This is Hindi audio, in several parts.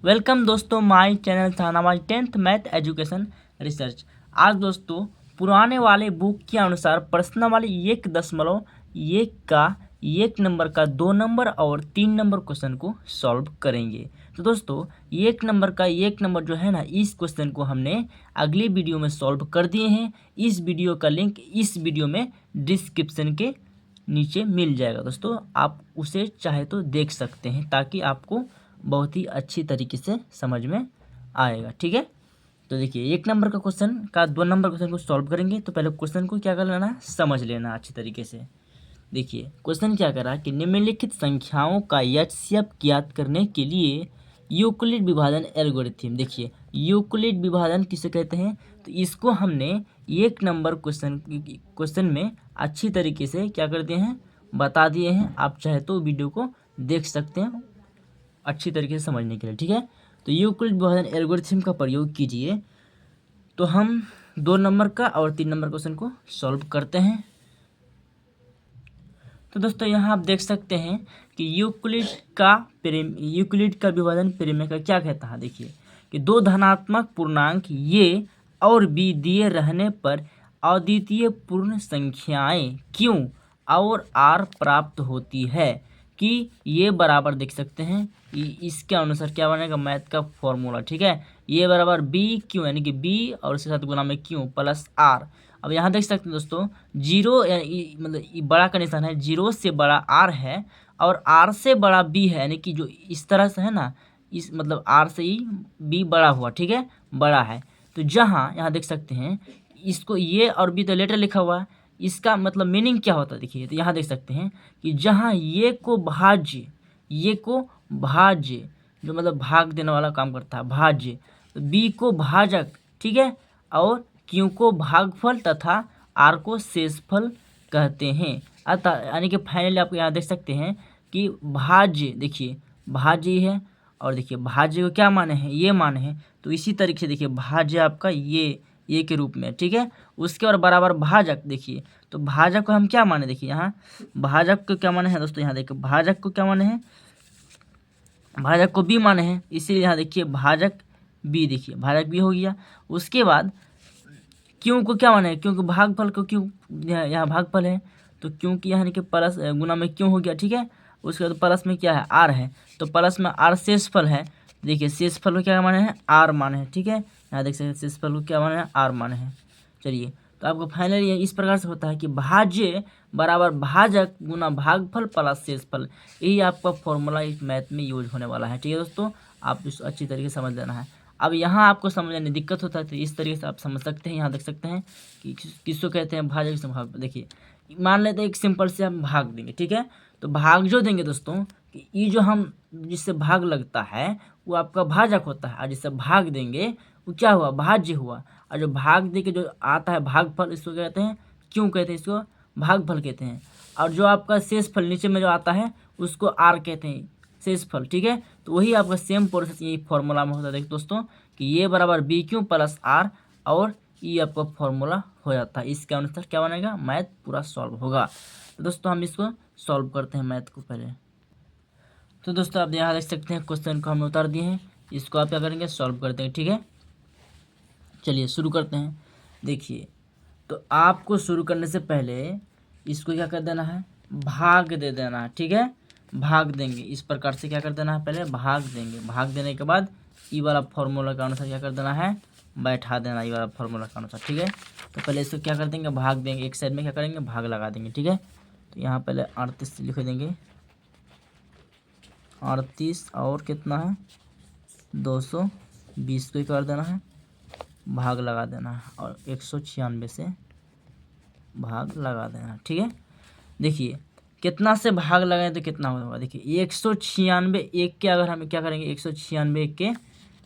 वेलकम दोस्तों माय चैनल थानाबाज 10th मैथ एजुकेशन रिसर्च। आज दोस्तों पुराने वाले बुक के अनुसार प्रश्नावली 1.1 का 1 नंबर का 2 नंबर और 3 नंबर क्वेश्चन को सॉल्व करेंगे। तो दोस्तों 1 नंबर का 1 नंबर जो है ना, इस क्वेश्चन को हमने अगली वीडियो में सॉल्व कर दिए हैं। इस वीडियो का लिंक इस वीडियो में डिस्क्रिप्शन के नीचे मिल जाएगा दोस्तों, आप उसे चाहे तो देख सकते हैं ताकि आपको बहुत ही अच्छी तरीके से समझ में आएगा। ठीक है, तो देखिए 1 नंबर का क्वेश्चन का 2 नंबर क्वेश्चन को सॉल्व करेंगे। तो पहले क्वेश्चन को क्या कर लेना है, समझ लेना अच्छी तरीके से। देखिए क्वेश्चन क्या करा कि निम्नलिखित संख्याओं का एचसीएफ ज्ञात करने के लिए यूक्लिड विभाजन एल्गोरिथम। देखिए यूक्लिड विभाजन किसे कहते हैं, तो इसको हमने 1 नंबर क्वेश्चन में अच्छी तरीके से क्या कर दिए हैं, बता दिए हैं। आप चाहे तो वीडियो को देख सकते हैं अच्छी तरीके से समझने के लिए। ठीक है, तो यूक्लिड विभाजन एल्गोरिथम का प्रयोग कीजिए। तो हम 2 नंबर का और 3 नंबर क्वेश्चन को सॉल्व करते हैं। तो दोस्तों यहाँ आप देख सकते हैं कि यूक्लिड का विभाजन प्रमेय का क्या कहता है। देखिए कि 2 धनात्मक पूर्णांक ये और बी दिए रहने पर अद्वितीय पूर्ण संख्याएं क्यों और आर प्राप्त होती है कि ये बराबर देख सकते हैं। इसके अनुसार क्या बनेगा, मैथ का फॉर्मूला। ठीक है, ये बराबर बी क्यू यानी कि बी और इसके साथ गुना में क्यू प्लस आर। अब यहाँ देख सकते हैं दोस्तों, जीरो मतलब बड़ा का निशान है, 0 से बड़ा आर है और आर से बड़ा बी है, यानी कि जो इस तरह से है ना, इस मतलब आर से ही बी बड़ा हुआ। ठीक है, बड़ा है। तो जहाँ यहाँ देख सकते हैं इसको ये और बी तो लेटर लिखा हुआ है, इसका मतलब मीनिंग क्या होता है। देखिए तो यहाँ देख सकते हैं कि जहाँ ये को भाज्य जो मतलब भाग देने वाला काम करता है, भाज्य, तो बी को भाजक। ठीक है, और क्यू को भागफल तथा आर को शेषफल कहते हैं। अतः यानी कि फाइनली आपको यहाँ देख सकते हैं कि भाज्य, देखिए भाज्य ही है और देखिए भाज्य को क्या माने हैं, ये माने हैं। तो इसी तरीके से देखिए भाज्य आपका ये के रूप में। ठीक है, उसके और बराबर भाजक। देखिए तो भाजक को हम क्या माने, देखिए यहाँ भाजक को क्या माने हैं दोस्तों, यहाँ देखिए भाजक को क्या माने हैं, भाजक को बी माने हैं, इसीलिए यहाँ देखिए भाजक बी, देखिए भाजक बी हो गया। उसके बाद क्यों को क्या माने, क्योंकि भागफल को क्यों यहाँ भागफल है, तो क्योंकि यहाँ कि प्लस गुना में क्यों हो गया। ठीक है, उसके बाद प्लस में क्या है, आर है, तो प्लस में आर शेषफल है। देखिए शेषफल को क्या माने हैं, आर माने हैं। ठीक है, यहाँ देख सकते हैं शेषफल को क्या माने हैं, आर माने हैं। चलिए तो आपको फाइनली इस प्रकार से होता है कि भाज्य बराबर भाजक गुना भागफल प्लस शेषफल। यही आपका फॉर्मूला इस मैथ में यूज होने वाला है। ठीक है दोस्तों, आप इसको अच्छी तरीके से समझ लेना है। अब यहाँ आपको समझने में दिक्कत होता है तो इस तरीके से आप समझ सकते हैं। यहाँ देख सकते हैं कि किसको कहते हैं, भाजक से भाग। देखिए मान लेते हैं एक सिंपल से हम भाग देंगे। ठीक है, तो भाग जो देंगे दोस्तों कि ये जो हम जिससे भाग लगता है वो आपका भाजक होता है, और जिससे भाग देंगे वो क्या हुआ, भाज्य हुआ। और जो भाग दे के जो आता है भागफल, इसको कहते हैं, क्यों कहते हैं, इसको भागफल कहते हैं। और जो आपका शेषफल नीचे में जो आता है उसको आर कहते हैं, शेषफल। ठीक है, तो वही आपका सेम प्रोसेस यही फॉर्मूला में होता है। देखिए दोस्तों कि ये बराबर बी क्यू प्लस आर और ये आपका फॉर्मूला हो जाता है। इसके अनुसार क्या बनेगा, मैथ पूरा सॉल्व होगा। तो दोस्तों हम इसको सॉल्व करते हैं मैथ को पहले। तो दोस्तों आप यहाँ देख सकते हैं क्वेश्चन को हमने उतार दिए हैं, इसको आप क्या करेंगे, सॉल्व करते हैं। ठीक है, चलिए शुरू करते हैं। देखिए तो आपको शुरू करने से पहले इसको क्या कर देना है, भाग दे देना है। ठीक है, भाग देंगे इस प्रकार से, क्या कर देना है, पहले भाग देंगे। भाग देने के बाद ई वाला फॉर्मूला के अनुसार क्या कर देना है, बैठा देना ई वाला फॉर्मूला के अनुसार। ठीक है, तो पहले इसको क्या कर देंगे, भाग देंगे, एक साइड में क्या करेंगे, भाग लगा देंगे। ठीक है, तो यहाँ पहले 38 लिख देंगे, 38 और कितना है 220 को कर देना है, भाग लगा देना है और 196 से भाग लगा देना। ठीक है, देखिए कितना से भाग लगाएं तो कितना होगा। देखिए 196 एक के अगर हम क्या करेंगे, 196 एक के,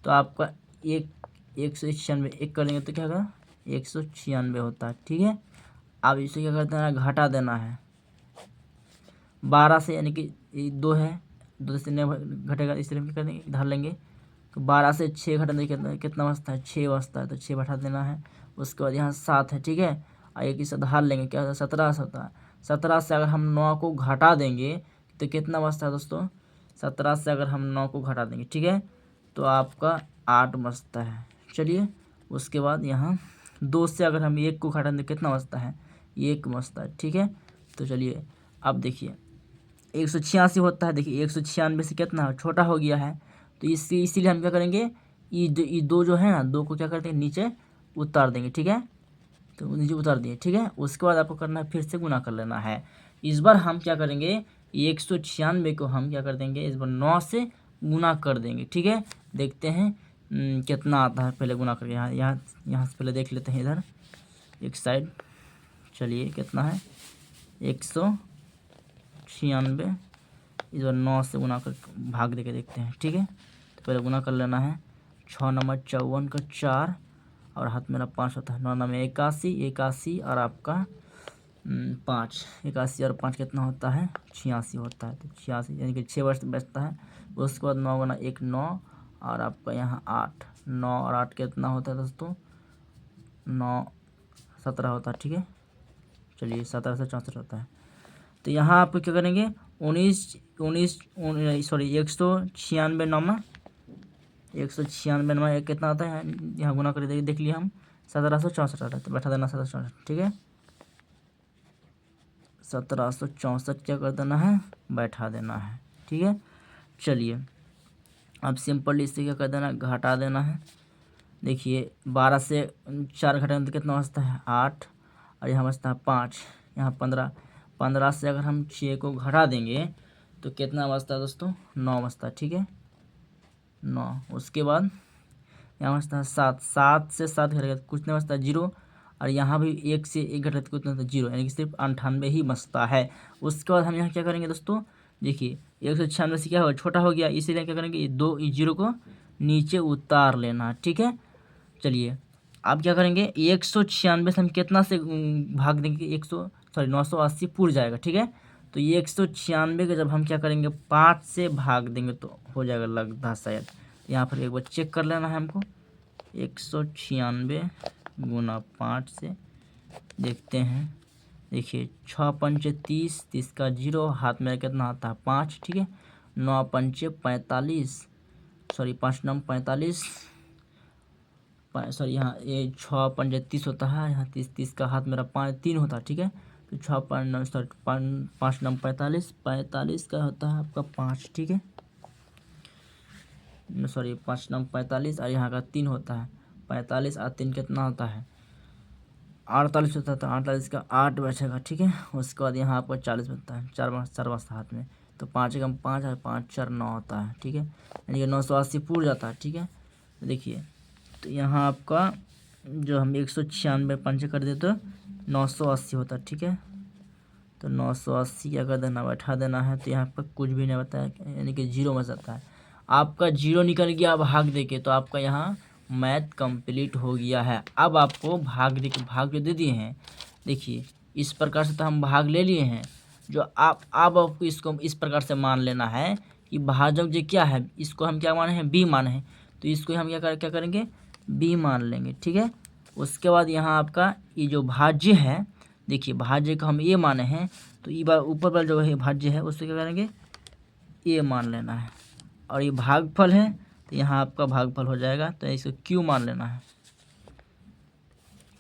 तो आपका 196 एक कर देंगे तो क्या होगा, 196 होता है। ठीक है, अब इसे क्या कर देना है, घटा देना है 12 से, यानी कि 2 है, 2 से नहीं घटेगा, इस तरह क्या कर देंगे, धर लेंगे। तो 12 से 6 घटाने कितना बचता है, 6 बचता है, तो 6 बैठा देना है। उसके बाद यहाँ 7 है। ठीक है, और एक इसे धार लेंगे, क्या होता है, 17 होता है। 17 से अगर हम 9 को घटा देंगे तो कितना बचता है दोस्तों, 17 से अगर हम 9 को घटा देंगे, ठीक है, तो आपका 8 बचता है। चलिए उसके बाद यहाँ 2 से अगर हम 1 को घटाएं तो कितना बचता है, 1 बचता है। ठीक है, तो चलिए अब देखिए 186 होता है। देखिए 196 से कितना छोटा हो गया है, तो इसीलिए हम क्या करेंगे, ये दो जो है ना, 2 को क्या करते हैं, नीचे उतार देंगे। ठीक है, तो नीचे उतार दिए। ठीक है, उसके बाद आपको करना है फिर से गुना कर लेना है। इस बार हम क्या करेंगे, 196 को हम क्या कर देंगे, इस बार 9 से गुना कर देंगे। ठीक है, देखते हैं कितना आता है। पहले गुना करके यहाँ से पहले देख लेते हैं इधर एक साइड। चलिए कितना है, 196, इस बार 9 से गुना कर भाग दे के देखते हैं। ठीक है, तो पहले गुना कर लेना है। 6 नंबर 54 का 4 और हाथ मेरा 5 होता है। 9 नंबर 81 और आपका 5, 81 और 5 कितना होता है, 86 होता है। तो 86 यानी कि 6 वर्ष बचता है। उसके बाद 9 गुना 1 9 और आपका यहाँ 8, 9 और 8 कितना होता है दोस्तों, 9 17 होता है। ठीक है, चलिए 17 से 64 होता है। तो यहाँ आप क्या करेंगे, 196 नंबर 196 नंबर कितना आता है, यहाँ गुना कर देख लिए हम, 1764 आता है। तो बैठा देना 1764। ठीक है, 1764 क्या कर देना है, बैठा देना है। ठीक है, चलिए अब सिंपल इससे क्या कर देना, घटा देना है। देखिए 12 से 4 घटाएंगे तो कितना बचता है, 8 और यहाँ बचता है 5, यहाँ 15। 15 से अगर हम 6 को घटा देंगे तो कितना बचता है दोस्तों, 9 बचता है। ठीक है, 9। उसके बाद यहाँ बचता है 7, 7 से 7 घटेगा तो कुछ नहीं बचता है, 0। और यहाँ भी 1 से 1 घटे तो कुछ नहीं, 0, यानी कि सिर्फ 98 ही बचता है। उसके बाद हम यहाँ क्या करेंगे दोस्तों, देखिए 196 से क्या होगा, छोटा हो गया, इसीलिए क्या करेंगे, ये 0 को नीचे उतार लेना। ठीक है, चलिए अब क्या करेंगे, 196 से हम कितना से भाग देंगे, 980 पूर जाएगा। ठीक है, तो 196 का जब हम क्या करेंगे, 5 से भाग देंगे तो हो जाएगा लगता है शायद। यहाँ पर एक बार चेक कर लेना है हमको, 196 गुना 5 से देखते हैं। देखिए 6 पंचे 30, 30 का 0, हाथ में कितना आता है, 5। ठीक है, 9 पंचे 45, सॉरी 5 9 45, सॉरी यहाँ ये 6 पंजे 30 होता है, यहाँ 30, 30 का हाथ मेरा 5 3 होता है। ठीक है, तो 6 5 सॉरी 5 9 45, 45 का होता है आपका 5। ठीक है, सॉरी 5 9 45 और यहाँ का 3 होता है, 45 और 3 कितना होता है, 48 होता है। तो 48 का 8 बचेगा। ठीक है, उसके बाद यहाँ आपका 40 बनता है, 4 बचता हाथ में, तो 5 कम 5 और 5 4 9 होता है। ठीक है, यानी कि 980 पूर जाता है। ठीक है, तो देखिए तो यहाँ आपका जो हम 196 पंच कर दे तो 980 होता है। ठीक है, तो 980 क्या कर देना, बैठा देना है। तो यहाँ पर कुछ भी नहीं बताया, यानी कि 0 बच जाता है। आपका 0 निकल गया भाग दे के, तो आपका यहाँ मैथ कंप्लीट हो गया है। अब आपको भाग जो दे दिए हैं, देखिए इस प्रकार से तो हम भाग ले लिए हैं। जो अब आपको इसको इस प्रकार से मान लेना है कि भाजक जो क्या है, इसको हम क्या माने हैं, बी माने हैं, तो इसको हम क्या करेंगे, बी मान लेंगे। ठीक है, उसके बाद यहाँ आपका ये जो भाज्य है, देखिए भाज्य को हम ए माने हैं, तो ये बार ऊपर वाला जो है भाज्य है उसको क्या करेंगे, ए मान लेना है। और ये भागफल है, तो यहाँ आपका भागफल हो जाएगा, तो इसको क्यू मान लेना है,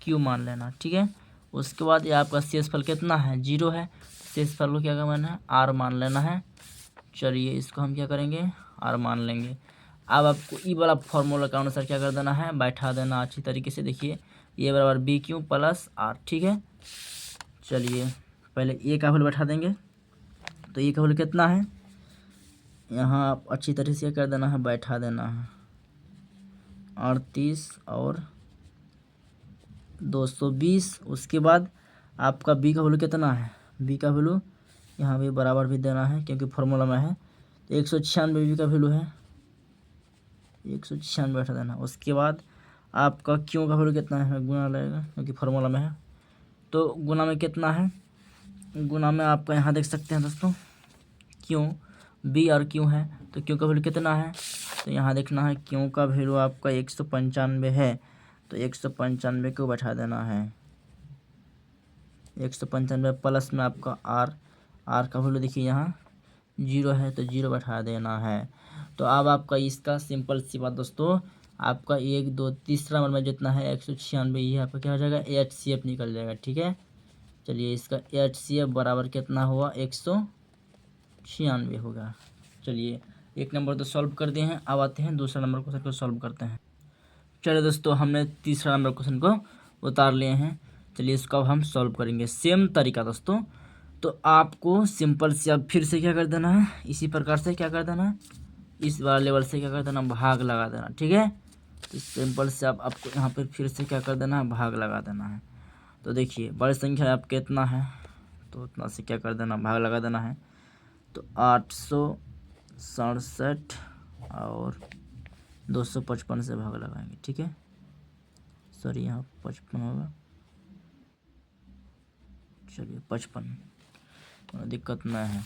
क्यू मान लेना। ठीक है, उसके बाद ये आपका शेषफल कितना है, 0 है, शेषफल को क्या करना है, आर मान लेना है। चलिए इसको हम क्या करेंगे, आर मान लेंगे। अब आपको ई वाला फॉर्मूला के अनुसार क्या कर देना है, बैठा देना अच्छी तरीके से। देखिए ए बराबर बी क्यू प्लस आर। ठीक है, चलिए पहले ए का वैल्यू बैठा देंगे, तो ए का वैल्यू कितना है, यहाँ आप अच्छी तरह से कर देना है, बैठा देना है 38 और 220। उसके बाद आपका बी का वैल्यू कितना है, बी का वैल्यू यहाँ भी बराबर भी देना है क्योंकि फॉर्मूला में है। तो 196 बी का वैल्यू है, 196 बैठा देना। उसके बाद आपका क्यों का वैल्यू कितना है, गुना लगेगा क्योंकि फॉर्मूला में है। तो गुना में कितना है, गुना में आपका यहाँ देख सकते हैं दोस्तों, क्यों बी और क्यों है, तो क्यों का वैल्यू कितना है, तो यहाँ देखना है क्यों का वैल्यू आपका 195 है, तो 195 को बैठा देना है। 195 प्लस में आपका आर, आर का वैल्यू देखिए यहाँ 0 है, तो 0 बैठा देना है। तो अब आपका इसका सिंपल सी बात दोस्तों, आपका 1 2 तीसरा नंबर में जितना है 196, ये आपका क्या हो जाएगा, HCF निकल जाएगा। ठीक है, चलिए इसका HCF बराबर कितना हुआ, 196 होगा। चलिए एक नंबर तो सॉल्व कर दिए हैं, अब आते हैं दूसरा नंबर क्वेश्चन को सॉल्व करते हैं। चलिए दोस्तों हमने तीसरा नंबर क्वेश्चन को उतार लिए हैं। चलिए इसको अब हम सॉल्व करेंगे सेम तरीका दोस्तों। तो आपको सिंपल से अब फिर से क्या कर देना है, इसी प्रकार से क्या कर देना है, इस वाला लेवल से क्या कर देना, भाग लगा देना। ठीक है, तो सिंपल से अब आपको यहाँ पर फिर से क्या कर देना है, भाग लगा देना है। तो देखिए बड़ी संख्या आपके इतना है, तो उतना से क्या कर देना, भाग लगा देना है। तो 867 और 255 से भाग लगाएंगे। ठीक है, सॉरी यहाँ 55 होगा, चलिए 55, दिक्कत नहीं है।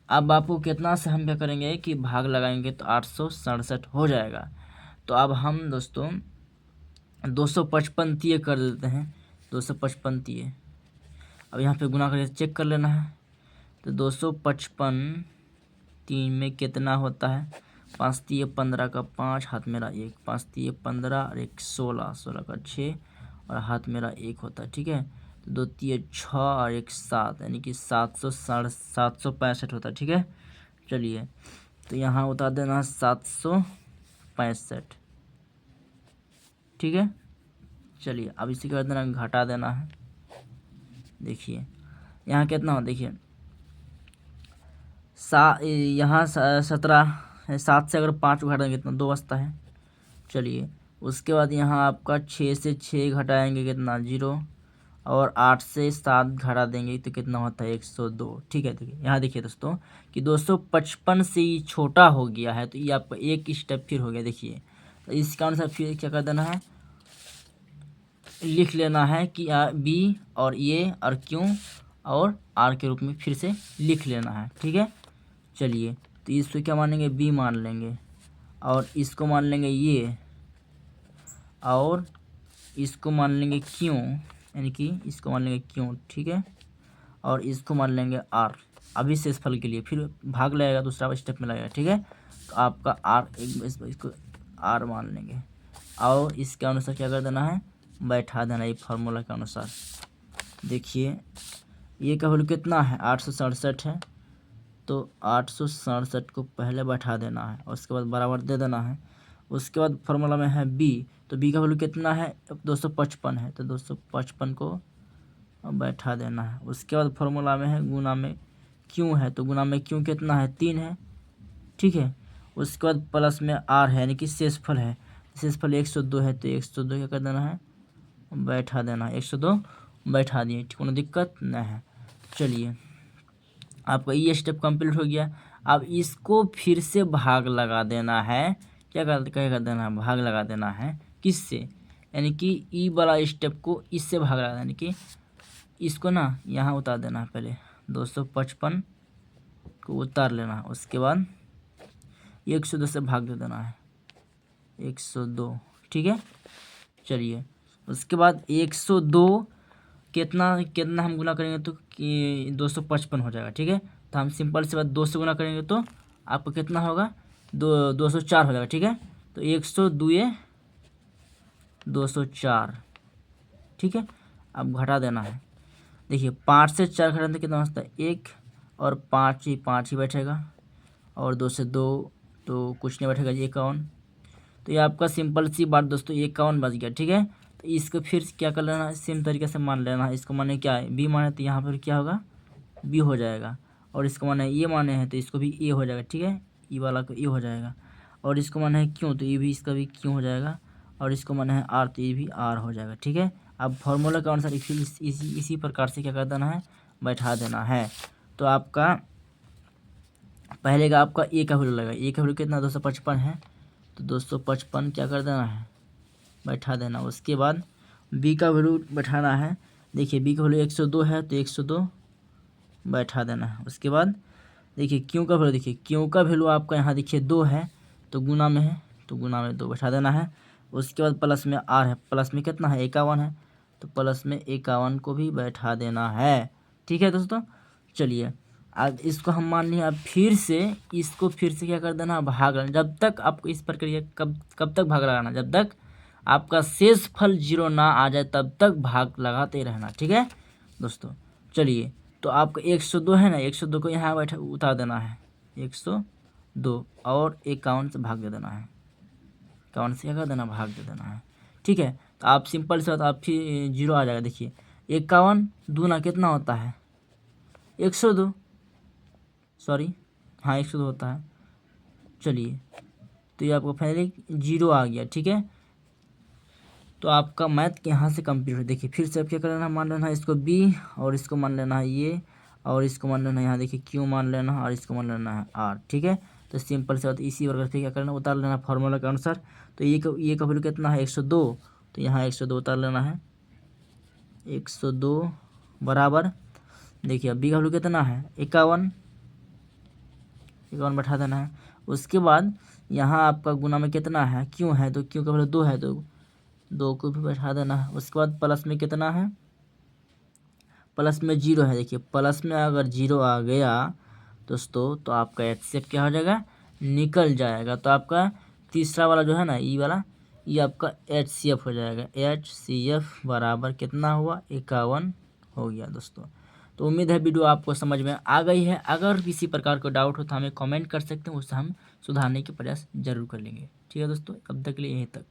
अब आपको कितना से हम क्या करेंगे कि भाग लगाएंगे तो 867 हो जाएगा। तो अब हम दोस्तों 255 तीय कर देते हैं, 255 तीय। अब यहाँ पे गुना करके चेक कर लेना है। तो 255 3 में कितना होता है, 5 तीय 15 का 5, हाथ मेरा 1, 5 तीय 15 और 1 16, 16 का 6 और हाथ मेरा 1 होता है। ठीक है, तो 2 तीय 6 और 1 7, यानी कि 765 होता है। ठीक है, चलिए तो यहाँ उतार देना 765। ठीक है, चलिए अब इसी कर देना, घटा देना है। देखिए यहाँ कितना हो, देखिए यहाँ 17 है, 7 से अगर 5 घटाएंगे कितना, 2 बचता है। चलिए उसके बाद यहाँ आपका 6 से 6 घटाएंगे कितना, 0, और 8 से 7 घटा देंगे तो कितना होता है, 102। ठीक है, देखिए यहाँ देखिए दोस्तों कि 255 से ये छोटा हो गया है, तो ये आपका एक स्टेप फिर हो गया। देखिए तो इसका अनुसार फिर क्या कर देना है, लिख लेना है कि बी और ए और क्यू और आर के रूप में फिर से लिख लेना है। ठीक है, चलिए तो इसको क्या मानेंगे, बी मान लेंगे, और इसको मान लेंगे ये, और इसको मान लेंगे क्यू, यानी कि इसको मान लेंगे क्यू। ठीक है, और इसको मान लेंगे आर। अभी शेषफल के लिए फिर भाग लगेगा, दूसरा स्टेप में लगेगा। ठीक है, तो आपका आर, इसको आर मान लेंगे, और इसके अनुसार क्या कर देना है, बैठा देना ये फार्मूला के अनुसार। देखिए ये का वैल्यू कितना है, 867 है, तो 867 को पहले बैठा देना है और उसके बाद बराबर दे देना है। उसके बाद फार्मूला में है बी, तो बी का वैल्यू कितना है, 255 है, तो 255 को बैठा देना है। उसके बाद फार्मूला में है गुना में क्यू है, तो गुना में क्यू कितना है, 3 है। ठीक है, उसके बाद प्लस में आर है, यानी कि शेषफल है, शेषफल 102 है, तो 102 क्या कर देना है, बैठा देना है। 102 बैठा दिए, कोई दिक्कत नहीं है। चलिए आपका ये स्टेप कंप्लीट हो गया। अब इसको फिर से भाग लगा देना है, क्या कर देना है, भाग लगा देना है किससे, यानी कि ई वाला स्टेप को इससे भाग लगा देना, यानी कि इसको ना यहाँ उतार देना है। पहले 255 को उतार लेना है, उसके बाद 102 से भाग दे देना है, 102। ठीक है, चलिए उसके बाद 102 कितना कितना हम गुना करेंगे तो कि 255 हो जाएगा। ठीक है, तो हम सिंपल से बात 2 से गुना करेंगे तो आपको कितना होगा, 204 हो जाएगा। ठीक है, तो 102 204। ठीक है, अब घटा देना है। देखिए 5 से 4 घटाने तो कितना बचता है, 1, और 5 ही बैठेगा, और 2 से 2 तो कुछ नहीं बैठेगा, 51। तो ये आपका सिंपल सी बात दोस्तों 51 बच गया। ठीक है, तो इसको फिर क्या कर लेना है, सेम तरीके से मान लेना है। इसको माने क्या है, बी माने, तो यहाँ पर क्या होगा, बी हो जाएगा, और इसको माने ये माने हैं तो इसको भी ए हो जाएगा। ठीक है, ई वाला को ए हो जाएगा, और इसको माने है क्यों, तो ये भी इसका भी क्यों हो जाएगा, और इसको माने है आर, तो ये भी आर हो जाएगा। ठीक है, अब फॉर्मूला के अनुसार इसी प्रकार से क्या कर देना है, बैठा देना है। तो आपका पहले का आपका ए का वैल्यू लगेगा, ए का वैल्यू कितना 255 है, तो 255 क्या कर देना है, बैठा देना। उसके बाद बी का वैल्यू बैठाना है। देखिए बी का वैल्यू 102 है, तो 102 बैठा देना है। उसके बाद देखिए क्यू का वैल्यू, देखिए क्यू का वैल्यू आपका यहाँ देखिए 2 है, तो गुना में है, तो गुना में 2 बैठा देना है। उसके बाद प्लस में आर है, प्लस में कितना है 51 है, तो प्लस में 51 को भी बैठा देना है। ठीक है दोस्तों, चलिए अब इसको हम मान लिया, अब फिर से इसको फिर से क्या कर देना, भाग लगाना। जब तक आपको इस प्रक्रिया कब तक भाग लगाना, जब तक आपका शेष फल 0 ना आ जाए तब तक भाग लगाते रहना। ठीक है दोस्तों, चलिए तो आपका 102 है ना, 102 को यहाँ बैठा उतार देना है, 102 और 51 से भाग दे देना है, 51 से क्या कर देना, भाग दे देना है। ठीक है, तो आप सिंपल से बात, आप फिर 0 आ जाएगा। देखिए 51 दूना कितना होता है, 102, सॉरी हाँ 102 होता है। चलिए तो ये आपको फाइनली 0 आ गया। ठीक है, तो आपका मैथ यहाँ से कंप्लीट हो। देखिए फिर से अब क्या करना है, मान लेना है इसको बी और इसको मान लेना है ये और इसको मान लेना है यहाँ देखिए क्यू मान लेना है और इसको मान लेना है आर। ठीक है, तो सिंपल से बात, इसी वर्ग से क्या करना है, उतार लेना फार्मूला के अनुसार। तो ये का वैल्यू कितना है, 102, तो यहाँ 102 उतार लेना है, 102 बराबर, देखिए अब बी का वैल्यू कितना है, 51 बैठा देना है। उसके बाद यहाँ आपका गुना में कितना है, क्यों है, तो क्यों का वैल्यू 2 है, तो 2 को भी बैठा देना है। उसके बाद प्लस में कितना है, प्लस में 0 है। देखिए प्लस में अगर 0 आ गया दोस्तों तो आपका HCF क्या हो जाएगा, निकल जाएगा। तो आपका तीसरा वाला जो है ना, ई वाला, ये आपका HCF हो जाएगा। HCF बराबर कितना हुआ, 51 हो गया दोस्तों। तो उम्मीद है वीडियो आपको समझ में आ गई है। अगर किसी प्रकार का डाउट हो तो हमें कमेंट कर सकते हैं, उससे हम सुधारने के प्रयास जरूर कर लेंगे। ठीक है दोस्तों, अब तक के लिए यहीं तक।